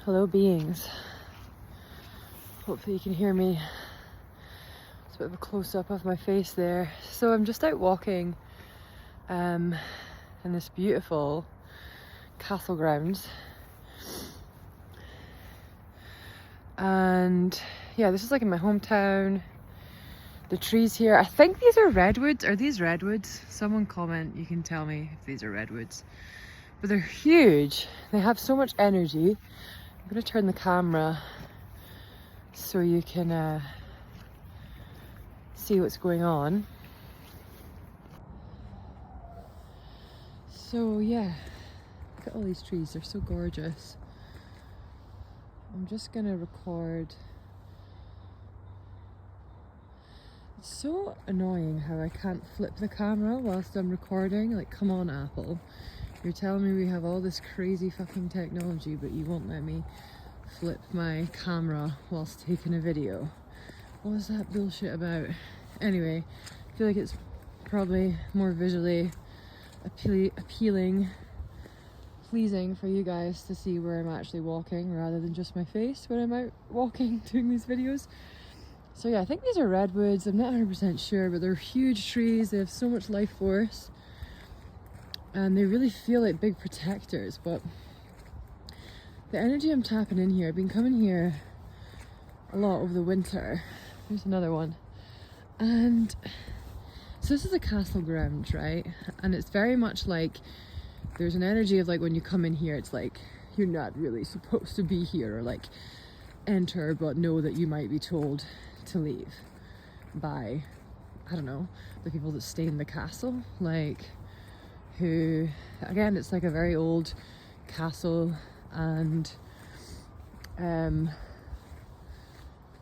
Hello beings. Hopefully you can hear me. It's a bit of a close-up of my face there. So I'm just out walking in this beautiful castle grounds. And yeah, this is like in my hometown. The trees here, I think these are redwoods. Are these redwoods? Someone comment, you can tell me if these are redwoods. But they're huge. They have so much energy. I'm gonna turn the camera so you can see what's going on. So yeah, look at all these trees, they're so gorgeous. I'm just gonna record. It's so annoying how I can't flip the camera whilst I'm recording. Like, come on, Apple. You're telling me we have all this crazy fucking technology, but you won't let me flip my camera whilst taking a video. What was that bullshit about? Anyway, I feel like it's probably more visually appealing, pleasing for you guys to see where I'm actually walking rather than just my face when I'm out walking doing these videos. So yeah, I think these are redwoods. I'm not 100% sure, but they're huge trees. They have so much life force. And they really feel like big protectors, but the energy I'm tapping in here, I've been coming here a lot over the winter. There's another one. And so this is a castle ground, right? And it's very much like, there's an energy of like when you come in here, it's like, you're not really supposed to be here, or like enter, but know that you might be told to leave by, I don't know, the people that stay in the castle. Like, who, again, it's like a very old castle, and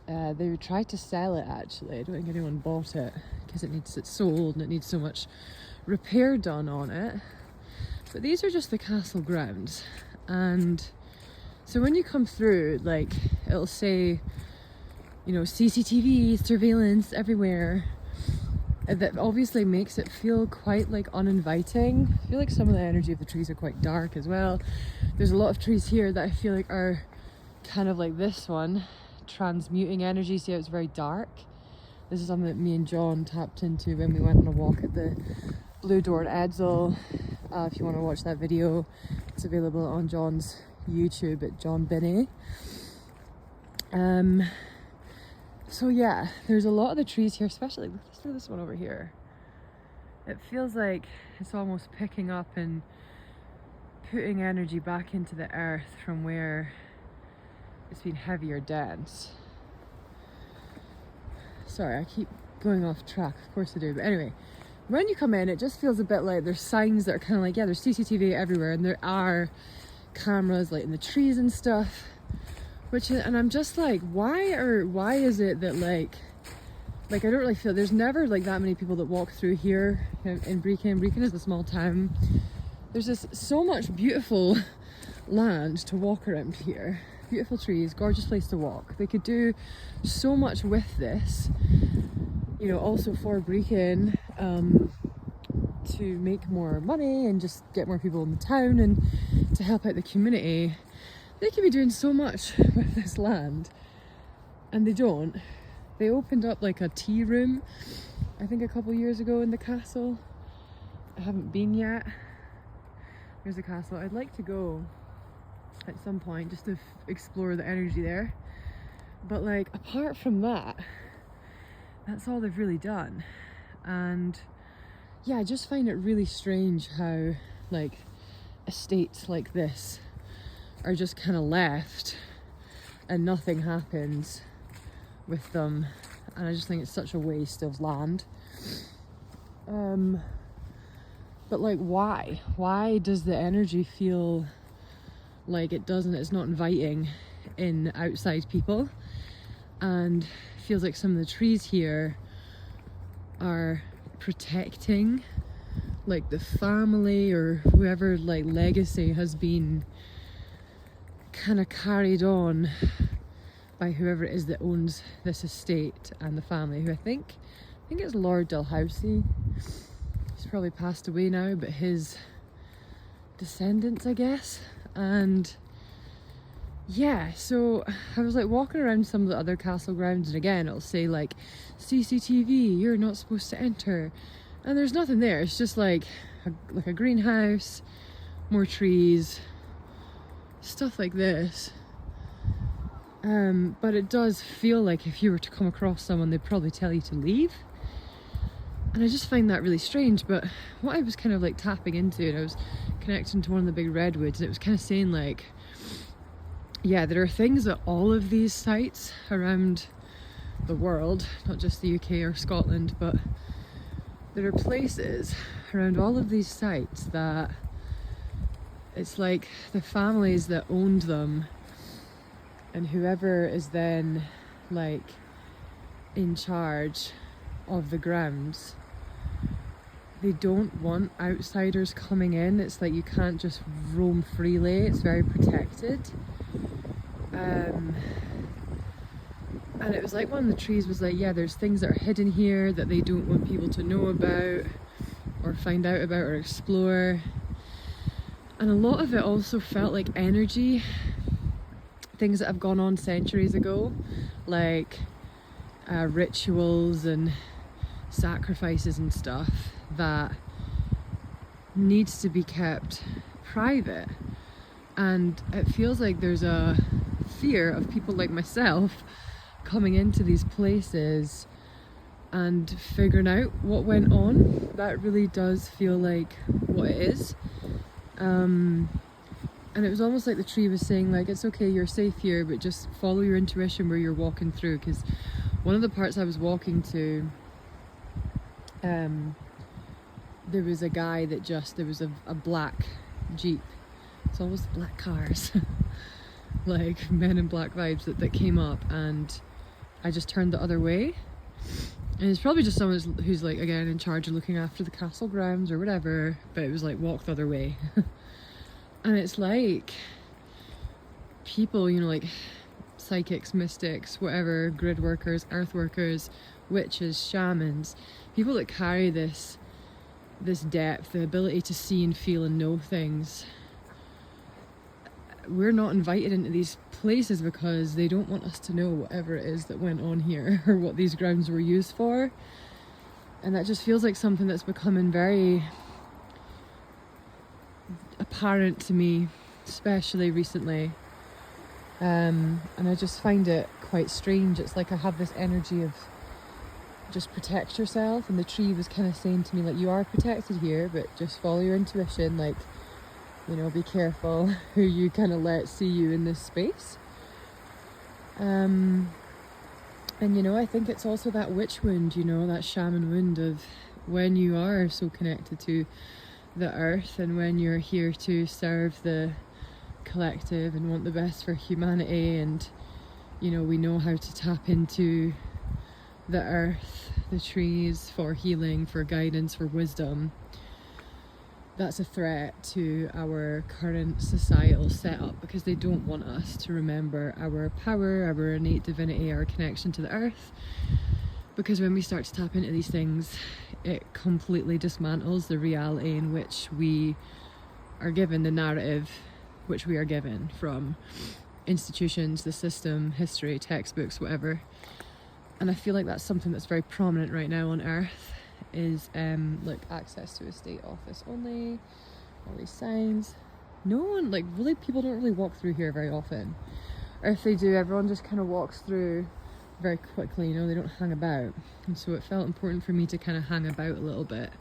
they tried to sell it actually. I don't think anyone bought it because it's so old and it needs so much repair done on it. But these are just the castle grounds, and so when you come through, like, it'll say, you know, CCTV surveillance everywhere. That obviously makes it feel quite like uninviting. I feel like some of the energy of the trees are quite dark as well. There's a lot of trees here that I feel like are kind of like this one, transmuting energy. See how it's very dark? This is something that me and John tapped into when we went on a walk at the Blue Door in Edzell. If you want to watch that video, it's available on John's YouTube at John Binney. So yeah, there's a lot of the trees here, especially look at this one over here. It feels like it's almost picking up and putting energy back into the earth from where it's been heavy or dense. Sorry, I keep going off track, of course I do, but anyway, when you come in, it just feels a bit like there's signs that are kind of like, yeah, there's CCTV everywhere, and there are cameras like in the trees and stuff. And I'm just like, why is it that like I don't really feel, there's never like that many people that walk through here in Brechin. Brechin is a small town. There's just so much beautiful land to walk around here. Beautiful trees, gorgeous place to walk. They could do so much with this, you know, also for Brechin, to make more money and just get more people in the town and to help out the community. They could be doing so much with this land, and they don't. They opened up like a tea room, I think a couple years ago in the castle. I haven't been yet. There's the castle. I'd like to go at some point just to explore the energy there. But like, apart from that, that's all they've really done. And yeah, I just find it really strange how like estates like this are just kind of left and nothing happens with them, and I just think it's such a waste of land. But like, why does the energy feel like it's not inviting in outside people, and feels like some of the trees here are protecting like the family or whoever like legacy has been kind of carried on by whoever it is that owns this estate and the family, who I think it's Lord Dalhousie. He's probably passed away now, but his descendants, I guess. And yeah, so I was like walking around some of the other castle grounds, and again it'll say like CCTV, you're not supposed to enter, and there's nothing there. It's just like a greenhouse, more trees, stuff like this. But it does feel like if you were to come across someone, they'd probably tell you to leave. And I just find that really strange. But what I was kind of like tapping into, and I was connecting to one of the big redwoods, and it was kind of saying like, yeah, there are things at all of these sites around the world, not just the UK or Scotland, but there are places around all of these sites that it's like the families that owned them and whoever is then like in charge of the grounds, they don't want outsiders coming in. It's like you can't just roam freely, it's very protected. And it was like one of the trees was like, yeah, there's things that are hidden here that they don't want people to know about or find out about or explore. And a lot of it also felt like energy, things that have gone on centuries ago, like rituals and sacrifices and stuff that needs to be kept private. And it feels like there's a fear of people like myself coming into these places and figuring out what went on. That really does feel like what it is. And it was almost like the tree was saying like, it's okay, you're safe here, but just follow your intuition where you're walking through. Because one of the parts I was walking to, there was a guy that there was a black Jeep. It's almost black cars. Like Men in Black vibes that came up, and I just turned the other way. And it's probably just someone who's like, again, in charge of looking after the castle grounds or whatever, but it was like, walk the other way. And it's like people, you know, like psychics, mystics, whatever, grid workers, earth workers, witches, shamans, people that carry this depth, the ability to see and feel and know things. We're not invited into these places because they don't want us to know whatever it is that went on here or what these grounds were used for. And that just feels like something that's becoming very apparent to me, especially recently. And I just find it quite strange. It's like I have this energy of just protect yourself, and the tree was kind of saying to me like, you are protected here, but just follow your intuition, like, you know, be careful who you kind of let see you in this space. And you know, I think it's also that witch wound, you know, that shaman wound of when you are so connected to the earth and when you're here to serve the collective and want the best for humanity, and you know, we know how to tap into the earth, the trees, for healing, for guidance, for wisdom. That's a threat to our current societal setup, because they don't want us to remember our power, our innate divinity, our connection to the earth. Because when we start to tap into these things, it completely dismantles the reality in which we are given, the narrative which we are given from institutions, the system, history, textbooks, whatever. And I feel like that's something that's very prominent right now on earth, is like access to a state office only, all these signs. No one, like, really, people don't really walk through here very often, or if they do, everyone just kind of walks through very quickly, you know, they don't hang about. And so it felt important for me to kind of hang about a little bit.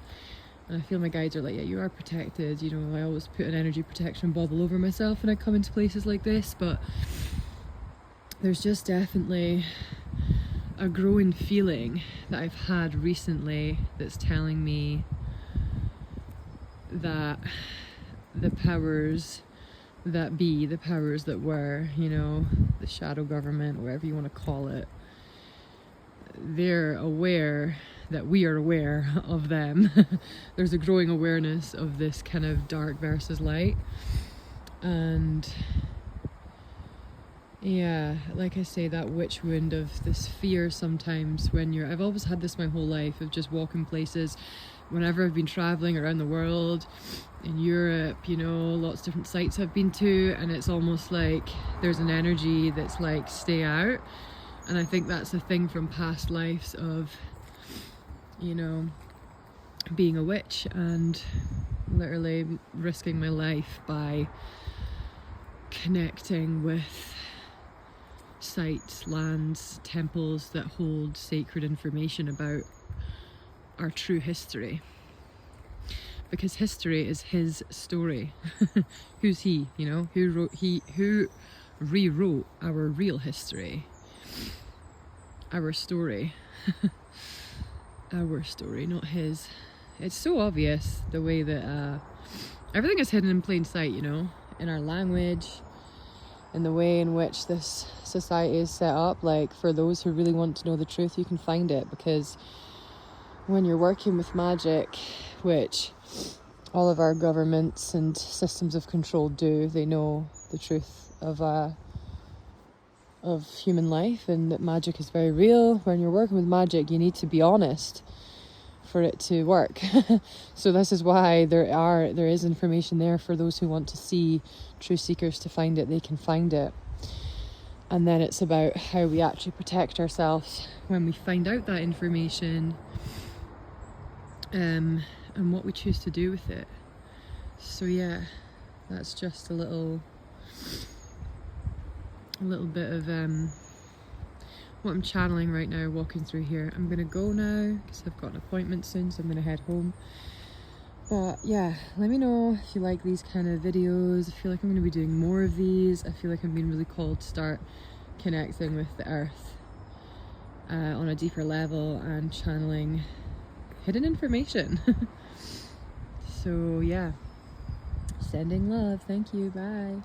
And I feel my guides are like, yeah, you are protected, you know. I always put an energy protection bubble over myself when I come into places like this, but there's just definitely a growing feeling that I've had recently that's telling me that the powers that be, the powers that were, you know, the shadow government, whatever you want to call it, they're aware that we are aware of them. There's a growing awareness of this kind of dark versus light. And yeah, like I say, that witch wound of this fear sometimes when I've always had this my whole life of just walking places, whenever I've been traveling around the world, in Europe, you know, lots of different sites I've been to, and it's almost like there's an energy that's like, stay out. And I think that's a thing from past lives of, you know, being a witch and literally risking my life by connecting with sites, lands, temples that hold sacred information about our true history. Because history is his story. Who's he, you know? Who rewrote our real history? Our story. Our story, not his. It's so obvious the way that everything is hidden in plain sight, you know, in our language, in the way in which this society is set up. Like, for those who really want to know the truth, you can find it, because when you're working with magic, which all of our governments and systems of control do, they know the truth of human life, and that magic is very real. When you're working with magic, you need to be honest for it to work. So this is why there is information there for those who want to see, true seekers to find it. They can find it. And then it's about how we actually protect ourselves when we find out that information, and what we choose to do with it. So yeah, that's just a little bit of what I'm channeling right now, walking through here. I'm gonna go now because I've got an appointment soon, so I'm gonna head home. But yeah, let me know if you like these kind of videos. I feel like I'm gonna be doing more of these. I feel like I'm being really called to start connecting with the earth on a deeper level and channeling hidden information. So yeah, sending love. Thank you. Bye.